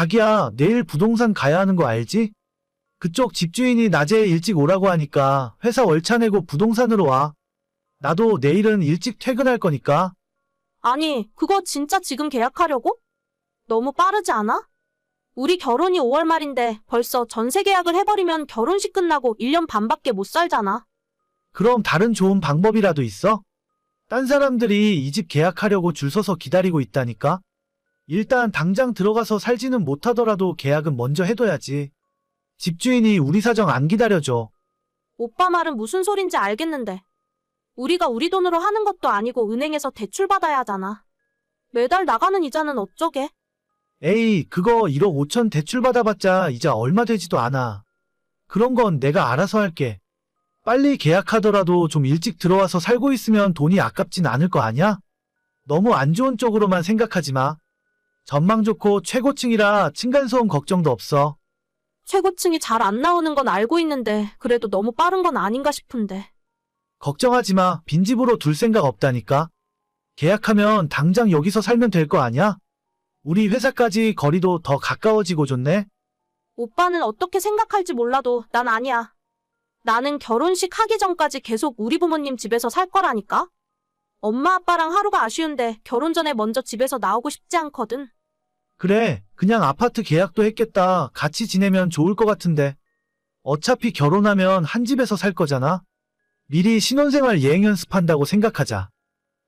자기야, 내일 부동산 가야 하는 거 알지? 그쪽 집주인이 낮에 일찍 오라고 하니까 회사 월차 내고 부동산으로 와. 나도 내일은 일찍 퇴근할 거니까. 아니, 그거 진짜 지금 계약하려고? 너무 빠르지 않아? 우리 결혼이 5월 말인데 벌써 전세 계약을 해버리면 결혼식 끝나고 1년 반밖에 못 살잖아. 그럼 다른 좋은 방법이라도 있어? 딴 사람들이 이 집 계약하려고 줄 서서 기다리고 있다니까? 일단 당장 들어가서 살지는 못하더라도 계약은 먼저 해둬야지. 집주인이 우리 사정 안 기다려줘. 오빠 말은 무슨 소린지 알겠는데. 우리가 우리 돈으로 하는 것도 아니고 은행에서 대출 받아야 하잖아. 매달 나가는 이자는 어쩌게? 에이, 그거 1억 5천 대출 받아봤자 이자 얼마 되지도 않아. 그런 건 내가 알아서 할게. 빨리 계약하더라도 좀 일찍 들어와서 살고 있으면 돈이 아깝진 않을 거 아냐? 너무 안 좋은 쪽으로만 생각하지 마. 전망 좋고 최고층이라 층간소음 걱정도 없어. 최고층이 잘 안 나오는 건 알고 있는데 그래도 너무 빠른 건 아닌가 싶은데. 걱정하지 마. 빈집으로 둘 생각 없다니까. 계약하면 당장 여기서 살면 될 거 아냐? 우리 회사까지 거리도 더 가까워지고 좋네. 오빠는 어떻게 생각할지 몰라도 난 아니야. 나는 결혼식 하기 전까지 계속 우리 부모님 집에서 살 거라니까. 엄마 아빠랑 하루가 아쉬운데 결혼 전에 먼저 집에서 나오고 싶지 않거든. 그래, 그냥 아파트 계약도 했겠다. 같이 지내면 좋을 것 같은데. 어차피 결혼하면 한 집에서 살 거잖아. 미리 신혼생활 예행 연습한다고 생각하자.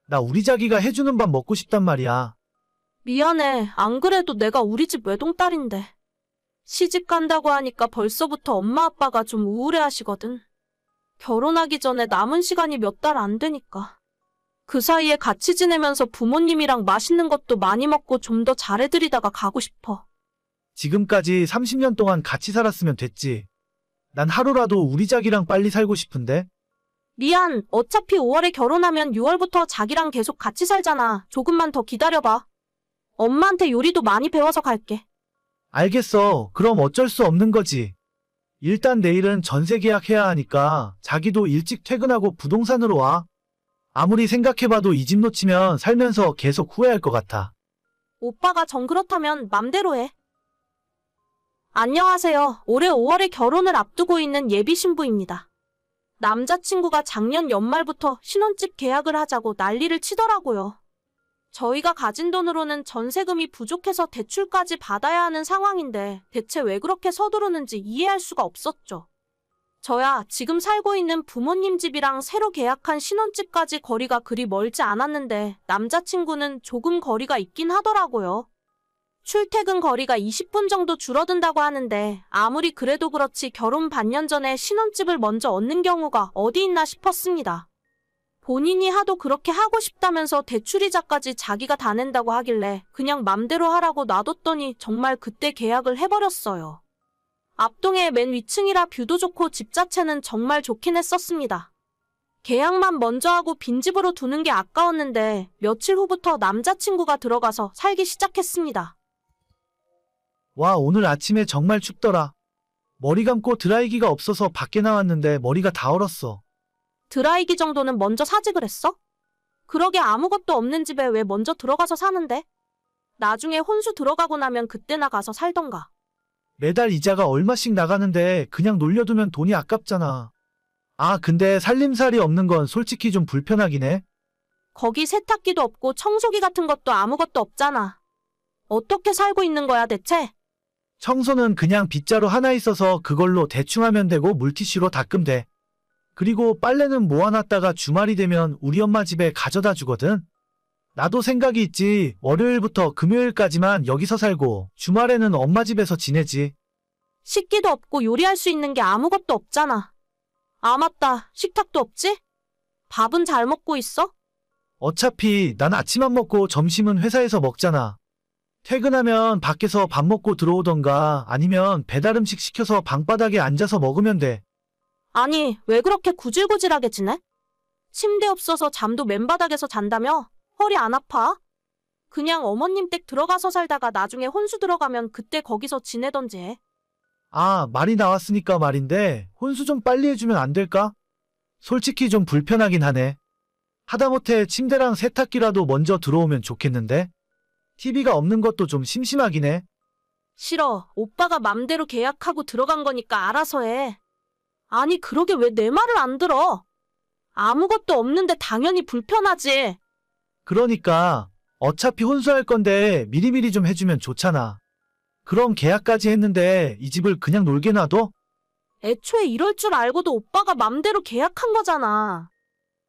나 우리 자기가 해주는 밥 먹고 싶단 말이야. 미안해. 안 그래도 내가 우리 집 외동딸인데. 시집 간다고 하니까 벌써부터 엄마 아빠가 좀 우울해 하시거든. 결혼하기 전에 남은 시간이 몇 달 안 되니까. 그 사이에 같이 지내면서 부모님이랑 맛있는 것도 많이 먹고 좀 더 잘해드리다가 가고 싶어. 지금까지 30년 동안 같이 살았으면 됐지. 난 하루라도 우리 자기랑 빨리 살고 싶은데. 미안. 어차피 5월에 결혼하면 6월부터 자기랑 계속 같이 살잖아. 조금만 더 기다려봐. 엄마한테 요리도 많이 배워서 갈게. 알겠어. 그럼 어쩔 수 없는 거지. 일단 내일은 전세 계약해야 하니까 자기도 일찍 퇴근하고 부동산으로 와. 아무리 생각해봐도 이 집 놓치면 살면서 계속 후회할 것 같아. 오빠가 정 그렇다면 맘대로 해. 안녕하세요. 올해 5월에 결혼을 앞두고 있는 예비 신부입니다. 남자친구가 작년 연말부터 신혼집 계약을 하자고 난리를 치더라고요. 저희가 가진 돈으로는 전세금이 부족해서 대출까지 받아야 하는 상황인데 대체 왜 그렇게 서두르는지 이해할 수가 없었죠. 저야 지금 살고 있는 부모님 집이랑 새로 계약한 신혼집까지 거리가 그리 멀지 않았는데 남자친구는 조금 거리가 있긴 하더라고요. 출퇴근 거리가 20분 정도 줄어든다고 하는데 아무리 그래도 그렇지 결혼 반년 전에 신혼집을 먼저 얻는 경우가 어디 있나 싶었습니다. 본인이 하도 그렇게 하고 싶다면서 대출이자까지 자기가 다 낸다고 하길래 그냥 맘대로 하라고 놔뒀더니 정말 그때 계약을 해버렸어요. 앞동의 맨 위층이라 뷰도 좋고 집 자체는 정말 좋긴 했었습니다. 계약만 먼저 하고 빈집으로 두는 게 아까웠는데 며칠 후부터 남자친구가 들어가서 살기 시작했습니다. 와, 오늘 아침에 정말 춥더라. 머리 감고 드라이기가 없어서 밖에 나왔는데 머리가 다 얼었어. 드라이기 정도는 먼저 사지 그랬어? 그러게 아무것도 없는 집에 왜 먼저 들어가서 사는데? 나중에 혼수 들어가고 나면 그때나 가서 살던가. 매달 이자가 얼마씩 나가는데 그냥 놀려두면 돈이 아깝잖아. 아, 근데 살림살이 없는 건 솔직히 좀 불편하긴 해. 거기 세탁기도 없고 청소기 같은 것도 아무것도 없잖아. 어떻게 살고 있는 거야 대체? 청소는 그냥 빗자루 하나 있어서 그걸로 대충 하면 되고 물티슈로 닦으면 돼. 그리고 빨래는 모아놨다가 주말이 되면 우리 엄마 집에 가져다 주거든. 나도 생각이 있지. 월요일부터 금요일까지만 여기서 살고 주말에는 엄마 집에서 지내지. 식기도 없고 요리할 수 있는 게 아무것도 없잖아. 아 맞다. 식탁도 없지? 밥은 잘 먹고 있어? 어차피 난 아침 안 먹고 점심은 회사에서 먹잖아. 퇴근하면 밖에서 밥 먹고 들어오던가 아니면 배달 음식 시켜서 방바닥에 앉아서 먹으면 돼. 아니, 왜 그렇게 구질구질하게 지내? 침대 없어서 잠도 맨바닥에서 잔다며? 허리 안 아파? 그냥 어머님 댁 들어가서 살다가 나중에 혼수 들어가면 그때 거기서 지내던지 해. 아, 말이 나왔으니까 말인데 혼수 좀 빨리 해주면 안 될까? 솔직히 좀 불편하긴 하네. 하다못해 침대랑 세탁기라도 먼저 들어오면 좋겠는데? TV가 없는 것도 좀 심심하긴 해. 싫어. 오빠가 맘대로 계약하고 들어간 거니까 알아서 해. 아니, 그러게 왜 내 말을 안 들어? 아무것도 없는데 당연히 불편하지. 그러니까 어차피 혼수할 건데 미리미리 좀 해주면 좋잖아. 그럼 계약까지 했는데 이 집을 그냥 놀게 놔둬? 애초에 이럴 줄 알고도 오빠가 맘대로 계약한 거잖아.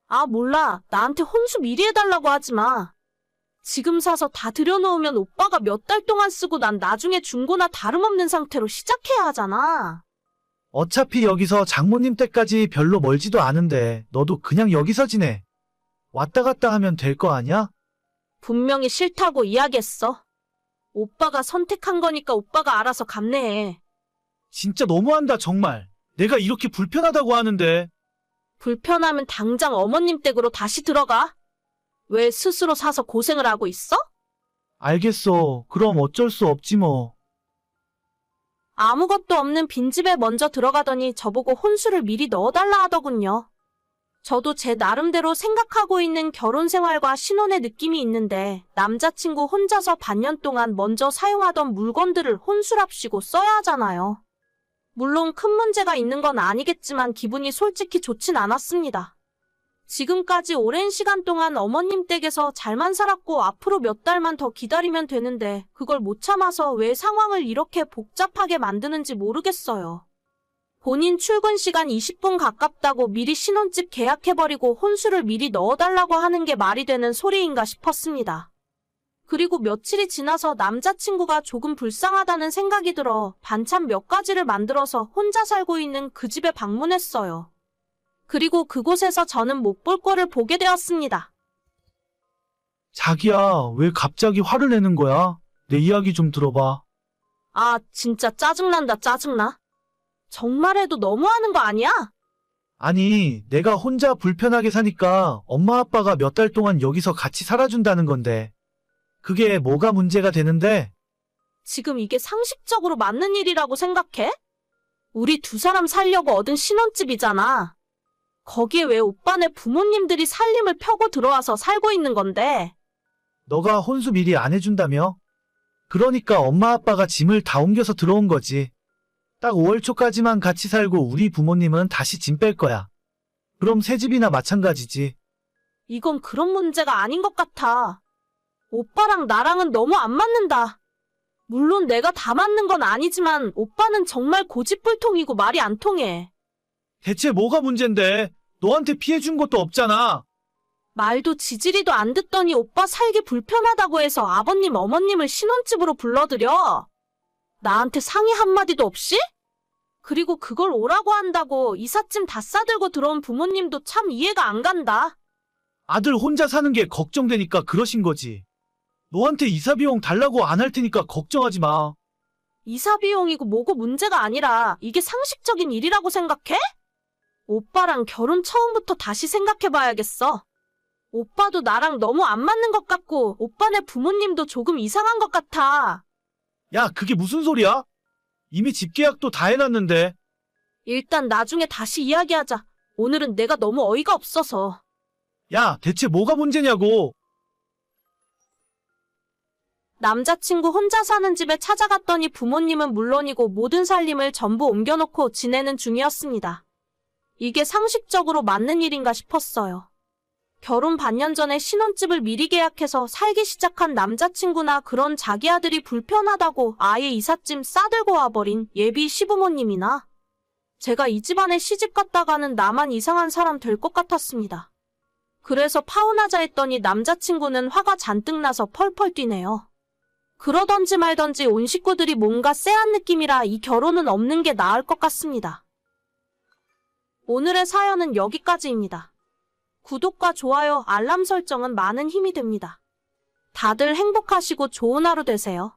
아, 몰라. 나한테 혼수 미리 해달라고 하지 마. 지금 사서 다 들여놓으면 오빠가 몇 달 동안 쓰고 난 나중에 중고나 다름없는 상태로 시작해야 하잖아. 어차피 여기서 장모님 댁까지 별로 멀지도 않은데 너도 그냥 여기서 지내. 왔다 갔다 하면 될 거 아니야? 분명히 싫다고 이야기했어. 오빠가 선택한 거니까 오빠가 알아서 감내해. 진짜 너무한다 정말. 내가 이렇게 불편하다고 하는데. 불편하면 당장 어머님 댁으로 다시 들어가. 왜 스스로 사서 고생을 하고 있어? 알겠어. 그럼 어쩔 수 없지 뭐. 아무것도 없는 빈집에 먼저 들어가더니 저보고 혼수를 미리 넣어달라 하더군요. 저도 제 나름대로 생각하고 있는 결혼 생활과 신혼의 느낌이 있는데 남자친구 혼자서 반년 동안 먼저 사용하던 물건들을 혼수랍시고 써야 하잖아요. 물론 큰 문제가 있는 건 아니겠지만 기분이 솔직히 좋진 않았습니다. 지금까지 오랜 시간 동안 어머님 댁에서 잘만 살았고 앞으로 몇 달만 더 기다리면 되는데 그걸 못 참아서 왜 상황을 이렇게 복잡하게 만드는지 모르겠어요. 본인 출근 시간 20분 가깝다고 미리 신혼집 계약해버리고 혼수를 미리 넣어달라고 하는 게 말이 되는 소리인가 싶었습니다. 그리고 며칠이 지나서 남자친구가 조금 불쌍하다는 생각이 들어 반찬 몇 가지를 만들어서 혼자 살고 있는 그 집에 방문했어요. 그리고 그곳에서 저는 못 볼 거를 보게 되었습니다. 자기야, 왜 갑자기 화를 내는 거야? 내 이야기 좀 들어봐. 아, 진짜 짜증난다, 짜증나. 정말 해도 너무하는 거 아니야? 아니, 내가 혼자 불편하게 사니까 엄마 아빠가 몇 달 동안 여기서 같이 살아준다는 건데. 그게 뭐가 문제가 되는데? 지금 이게 상식적으로 맞는 일이라고 생각해? 우리 두 사람 살려고 얻은 신혼집이잖아. 거기에 왜 오빠네 부모님들이 살림을 펴고 들어와서 살고 있는 건데? 너가 혼수 미리 안 해준다며? 그러니까 엄마 아빠가 짐을 다 옮겨서 들어온 거지. 딱 5월 초까지만 같이 살고 우리 부모님은 다시 짐 뺄 거야. 그럼 새 집이나 마찬가지지. 이건 그런 문제가 아닌 것 같아. 오빠랑 나랑은 너무 안 맞는다. 물론 내가 다 맞는 건 아니지만 오빠는 정말 고집불통이고 말이 안 통해. 대체 뭐가 문젠데? 너한테 피해 준 것도 없잖아. 말도 지지리도 안 듣더니 오빠 살기 불편하다고 해서 아버님 어머님을 신혼집으로 불러들여. 나한테 상의 한마디도 없이? 그리고 그걸 오라고 한다고 이삿짐 다 싸들고 들어온 부모님도 참 이해가 안 간다. 아들 혼자 사는 게 걱정되니까 그러신 거지. 너한테 이사 비용 달라고 안 할 테니까 걱정하지 마. 이사 비용이고 뭐고 문제가 아니라 이게 상식적인 일이라고 생각해? 오빠랑 결혼 처음부터 다시 생각해봐야겠어. 오빠도 나랑 너무 안 맞는 것 같고 오빠네 부모님도 조금 이상한 것 같아. 야, 그게 무슨 소리야? 이미 집 계약도 다 해놨는데. 일단 나중에 다시 이야기하자. 오늘은 내가 너무 어이가 없어서. 야, 대체 뭐가 문제냐고. 남자친구 혼자 사는 집에 찾아갔더니 부모님은 물론이고 모든 살림을 전부 옮겨놓고 지내는 중이었습니다. 이게 상식적으로 맞는 일인가 싶었어요. 결혼 반년 전에 신혼집을 미리 계약해서 살기 시작한 남자친구나 그런 자기 아들이 불편하다고 아예 이삿짐 싸들고 와버린 예비 시부모님이나 제가 이 집안에 시집 갔다가는 나만 이상한 사람 될 것 같았습니다. 그래서 파혼하자 했더니 남자친구는 화가 잔뜩 나서 펄펄 뛰네요. 그러던지 말던지 온 식구들이 뭔가 쎄한 느낌이라 이 결혼은 없는 게 나을 것 같습니다. 오늘의 사연은 여기까지입니다. 구독과 좋아요, 알람 설정은 많은 힘이 됩니다. 다들 행복하시고 좋은 하루 되세요.